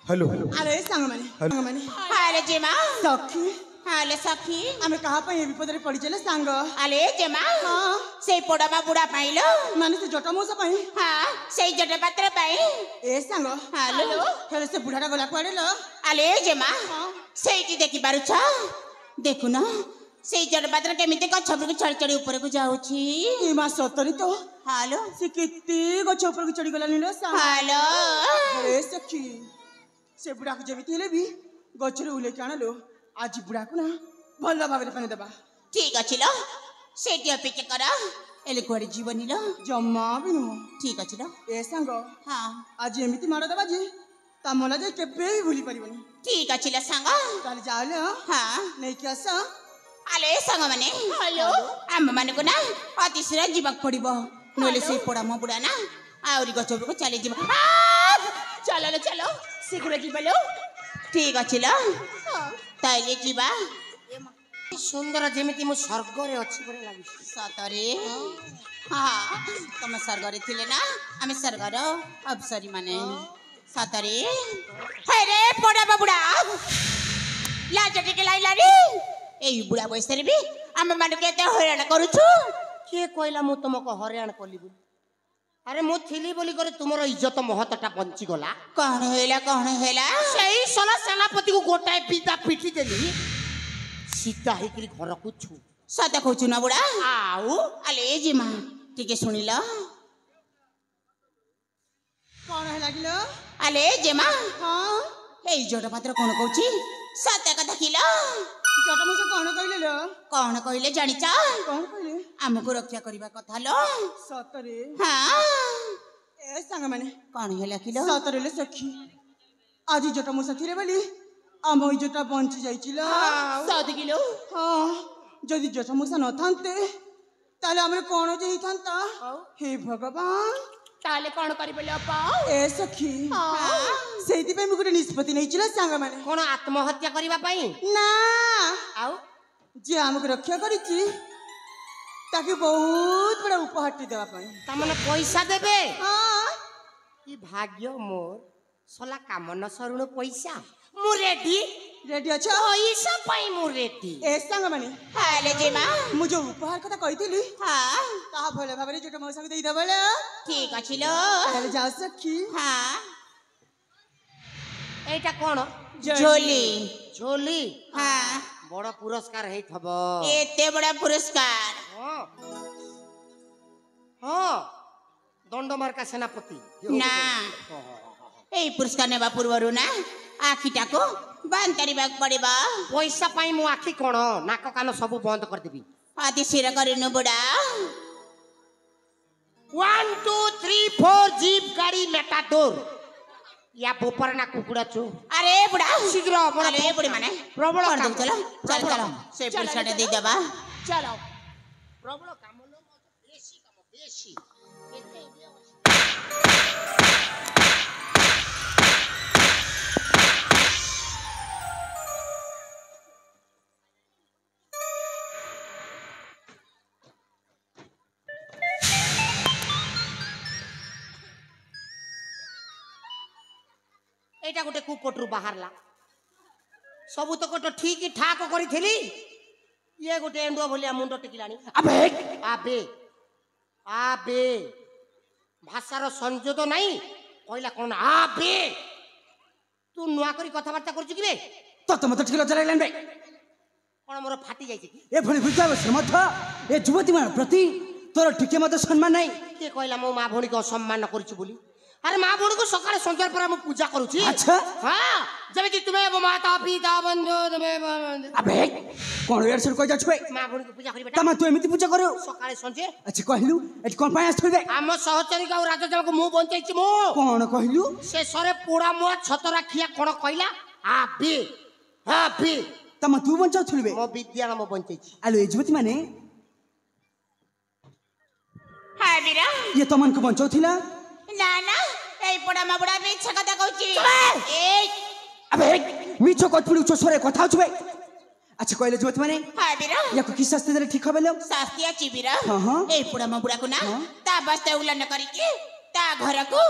Hello अरे सांगमाने आले जेमा सखी आले सखी आमे कहा पे विपदरे पड़ी चले सांग आले जेमा हां से पोड़ाबा बुड़ा पाइलो माने से जटा मोसा पाई हां से जटा पात्र पाई ए सांग हेलो हेले से बुढ़ाटा गला कुआडे ल आले जेमा सेठी देखि पारुछ देखु न से जटा पात्र केमिते गछ ऊपर चढ़ चढ़ ऊपर को जाउछि ए मा सतरी तो हेलो से कित्ते गछ ऊपर को चढ़ी गला नीलो सांग हेलो ए सखी से बुढ़ा को जेमिति हेले भी गछरे उले के आनलो आज बुढ़ा को ना भल भाबरे पानी देबा ठीक अछि ल सेठी अपेक्षा करा एले कुआडे जीवनी ल जम्मा भी नु ठीक अछि ल ए सांग हां आज एमिति मार देबा जे ता मला जे केबे भी भूली परिबनी ठीक अछि ल संग ताले जाले हां नहीं के आसा आले संग माने हेलो आम माने को ना अति शीघ्र जीवक पड़िबो नले से पोड़ा म बुड़ा ना आउरी गछ ऊपर को चले जीव चलो ले चलो शीघ्र जीवलो ठीक अछि ल ताइले जीवा सुंदर जेमिति मु स्वर्ग रे अछि परे लागि सतरे हां तुम स्वर्ग रे थिले ना आमे स्वर्ग रो अवसरी माने सतरे हे रे पोड़ा बाबुड़ा लाज टिके लाइला रे एई बुढ़ा बयसरे भी आमे माने केते हैरान करूछु के कहला मु तुमको हरियाण कली बोली अरे मु थिली बोली करे तुमरो इज्जत महतटा बंची गला कौन हेला सही सला सेनापति को गोटाए पीता पीठी देली सीता हेकरी घर को छु सता कहछु ना बुढ़ा आउ आले जीमा टिके सुनिला कौन है लागिलो आले जीमा हां एई जोटा पात्र कोन कहछि सता कथा किला जटा मोसा कौन कहले लो कौन कहले जानिचा कौन कहले हमको रक्षा करबा कथा लो सतरे हां ए सांग माने कौन हेला किलो सतरे ले सखी आज जटा मोसा थिरे बोली आम इज्जतटा बंची जाइचिला सद किलो हां जदि जटा मोसा न थांते ताले हमरे कोन जे ही थांता हे भगवान ताले कौन करिबले अपा ए सखी सेति पे मुकुटे निष्पत्ति नै चिला सांग माने कोन आत्महत्या करिबा पई ना आउ जे हमके रक्षा करिछि ताके बहुत बड़ा उपहार देवा पाई तमने पैसा देबे हां ई भाग्य मोर सला काम न सरुण पैसा मु रेडी रेडी अच्छा पैसा पाई मु रेडी ए सांग माने हाले जेमा मु जो उपहार कथा कहिथिली हां ता भले भाबरे जोटा मौसा के देई देबले ठीक अछि लो ताले जा सखी हां एटा कोन झोली झोली हां बड़ पुरस्कार हेई थबो एते बड़ा पुरस्कार हां हां दंड मार्का सेनापति ना एई पुरस्कार नेबा पूर्वरु ना आखिटा को बंद करबा पड़ेबा पैसा पाई मु आखि कोन नाक कान सब बंद कर देबी आदि सिर करिनु बुढ़ा 1 2 3 4 जीप गाड़ी मेटाडोर या बोपर ना कुकुड़ा छु अरे बुढ़ा शीघ्र बड़ा अरे बुढ़ी माने प्रबल कर काम दे चलो चलो से पुरस्कार दे देबा चलो प्रबल काम लो बेसी काम बेसी एटा गोटे कुपटरू बाहरला सबु तो कोट ठीक ठाक करी ये गोटे एंडुआ भलिया मुंड टिकिलानी अबे आबे आबे भाषार संयोजन नहीं कहला कोन आबे तू नुआ करी कथा बार्ता करछु कि बे तो मत ठीक लज्जा लागलान बे कोन मोर फाटी जाई कि ए भली बुझा बस मत ए युवती मान प्रति तोर ठीक मत सम्मान नहीं के कहला मो मां भौणी को सम्मान करछु बोली अरे मां भौणी को सकाळे संजार पर हम पूजा करूची अच्छा हां जबकि तुम्हें माता पिता बंधु तुम्हें अबे कोन यार सर कह जा छुए मां भौणी को पूजा करी बेटा तमा तू एमिति पूजा करो सकाळे संजे अच्छा कहलु एट कोन पाय आस थबे हम सहचरी गाव राजा को मु बंचाइछि मु कोन कहलु से सरे पोड़ा मुआ छतरा खिया कोन कहला आबे आबे तमा तू बंचाउ थुलबे मो विद्या मो बंचाइछि आलो ए युवती माने हां बीरा ये तमन को बंचाउ थिला ना ना एई पड़ा मा बुढ़ा भी इच्छा कथा कहछि ए अबे मिछो कथपुड़ी उच्च स्वरे कथा छुए अच्छा कहले युवती माने हां बीरा याको कि शास्ति देले ठीक हबेलो शास्त्रिया चिबिरा हां एई पड़ा मा बुढ़ा को ना ता बस्ते उलन करी के ता घर को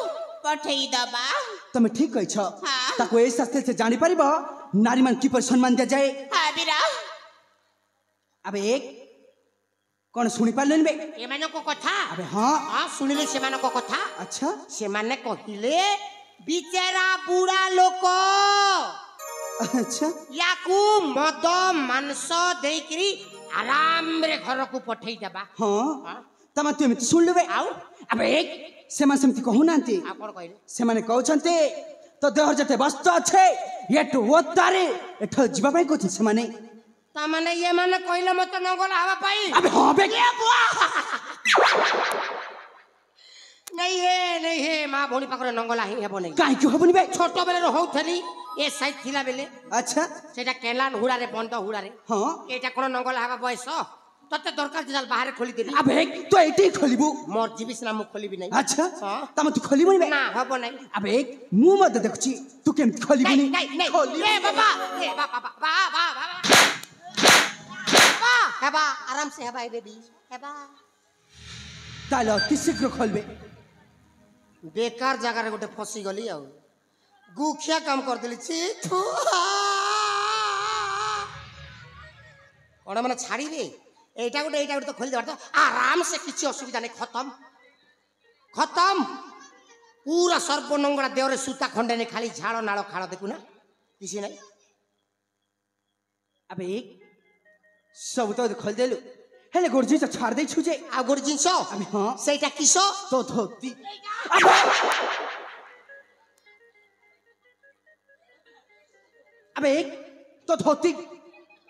पठेई दबा तमे ठीक कहै छ हां ताको ए शास्त्र से जानी परिबो नारी मान की पर सम्मान दिया जाए हाँ बीरा अबे एक कौन सुनी पारलेन बे एमानको कथा अबे हाँ हाँ सुनिले सेमानको कथा अच्छा सेमाने कहिले बिचरा बुढा लोक अच्छा याकू मद मांस देकरी आराम रे घर को पठेई देबा हाँ तमा तुम सुन लेबे आउ अबे एक सेमान सेमती कहू नांती आ कोन कहले सेमाने कहउछन्ते तो देहर जते वस्तु अच्छे एटो ओतारे एठो जीवा पाई कहछ सेमाने ता माने ये माने कहले मत नगल आवा पाई अबे हाँ बे नहीं हे माँ भौणी पाखरे नंगला ही हेबो नहीं काहे क्यों हबनी बे छोट बेले रहउथली ए साइड थिला बेले अच्छा सेटा केलान हुड़ा रे बंद हुड़ा रे हाँ एटा कोन नंगला हवा बयस तते दरकार जाल बाहर खोली देली अबे तो एटी खोलिबू मोर जीविस ना मुख खोली भी नहीं अच्छा हाँ। तमा तू खोलिबू बे ना हबो नहीं अबे एक मुंह मत देखछि तू केम खोलिबू नहीं नहीं ए बाबा हेबा आराम से हेबा बेबी हेबा ताले अति शीघ्र खोलबे बेकार जगह रे गोटे फसी गली आ गुखिया काम कर देली छी कोन माने छाड़ी दे एटा गोटे तो खोली दे तो आराम से किछि असुविधा नहीं खत्म पूरा सर्वनंगड़ा देव रे सूता खंडे ने खाली झाड़ नाଳ खाड़ देखु ना किसी नहीं अबे एक सब तो खोल देलु हेले गोरजी से छाड़ दे छुजे आ गोर जिंस अबे हाँ सेटा किसो तो धोती अबे एक तो धोती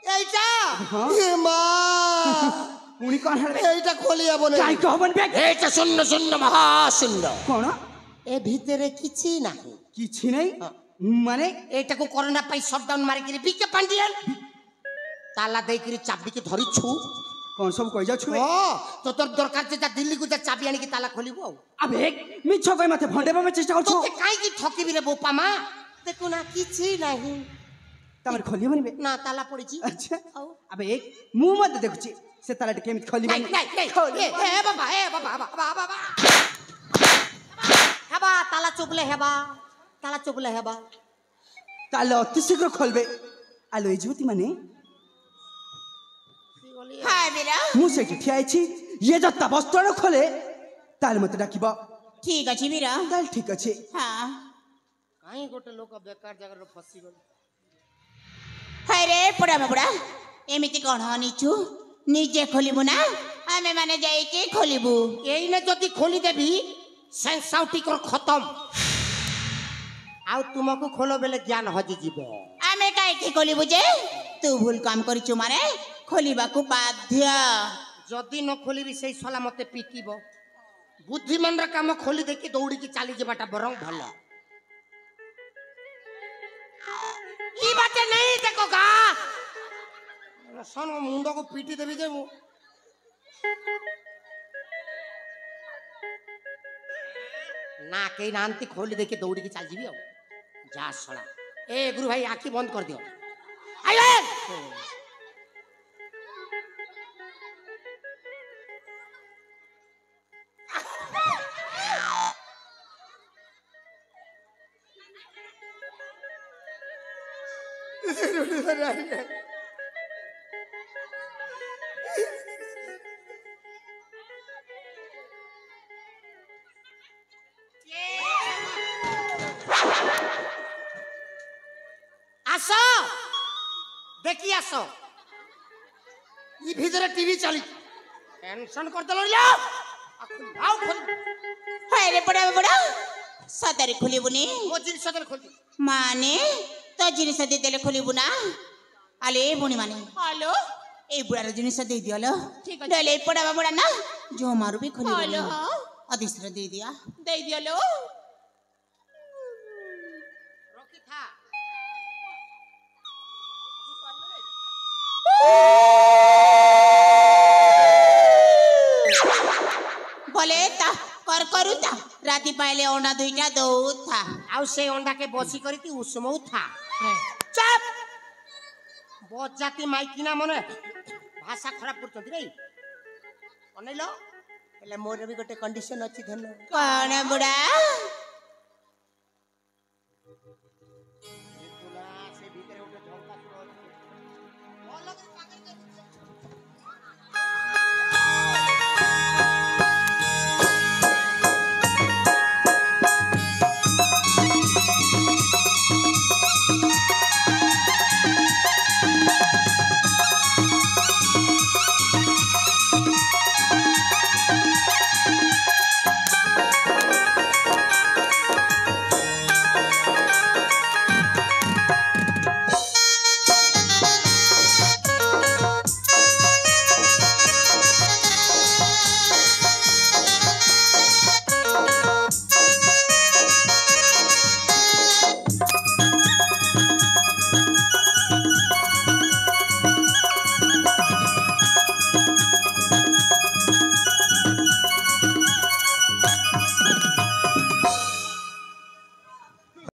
एटा हाँ। ए मां उनी कौन हरबे एटा खोली आबो काई नहीं कहबन बे एटा शून्य महाशून्य कोन ए भितरे किछि नाही किछि नहीं माने एटा को कोरोना पाई शटडाउन मारी के बीके पांडियन ताला देई के चाबी के धरि छु कौन सब कह जा छुए तो तोर दरकार जे जा दिल्ली को जा चाबी आनी के ताला खोलिबो अबे एक मिछ कई माथे भंडेबा में चेष्टा तो करछो ते काई की ठकी बिरे बोपा मा देखो ना किछि नाही तमर खोलियो बनी बे ना ताला पड़ी छी अच्छा अबे एक मुंह मत देखछि से ताला केम खोली बनी नहीं ए बाबा हेबा ताला चुबले हेबा ताले अति शीघ्र खोलबे आलो ए ज्योति माने हाँ बीरा मु से ठिया छी ये जत्ता वस्त्र न खोले ताले मत डाकिबो ठीक अच्छे बीरा ताल ठीक अछि हाँ काई गोटे लोक बेकार जगह रे फसी गल हाय रे पड़ा बुड़ा एमिति कौन नीचू निजे खोलिबू ना आमे माने जाई के खोलिबू एई ने जदी खोली देबी सेंसाउटी कर खत्म आउ तुमको खोलो बेले ज्ञान हजी जीवो आमे काई के खोलिबू जे तू भूल काम करिचू माने खोलिबा को बाध्य जदी न खोलिबी सेई सला मते पीटिबो बुद्धिमान रा काम खोली देखि दौड़ी की चाली जेबाटा बरंग भलो ई बाटे नहीं देखो गा सन मुंडो को पीटी देबी जे मु ना कहीं नांती खोली देखी दौड़ी की चल जीवी जा सला ए गुरु भाई आखी बंद कर दियो आयो आसो देखी आसो ये भीतर टीवी चली टेंशन कर दलो लो आओ खोल हाय रे पड़ा बड़ा सदर खोलिबुनी वो जिन सदर खोल माने तो जिनिस दे देले खोलिबु ना आले बुनी माने हेलो ए बुढ़ार जिनिस दे दियलो ठीक है डले पड़ा बड़ा ना जो मारू भी खोलिबु हेलो अधिस्त्र दे दियलो रोकी था बोले ता कर करू ता राती पाइले ओंडा दुईटा दो था आउ से अंडा के बसी करी ती उसमौ था चुप बहुत जाति माइकिना मने भाषा खराब करछथि रे अनैलो एले मोर भी गोटे कंडीशन अछि धन कौन बुढ़ा କିନ୍ତୁ ନା ସେ ଭିତରେ ଗୋଟେ ଝଙ୍କା ସୁର ଅଛି ଭଲ କରି ପାଖରେ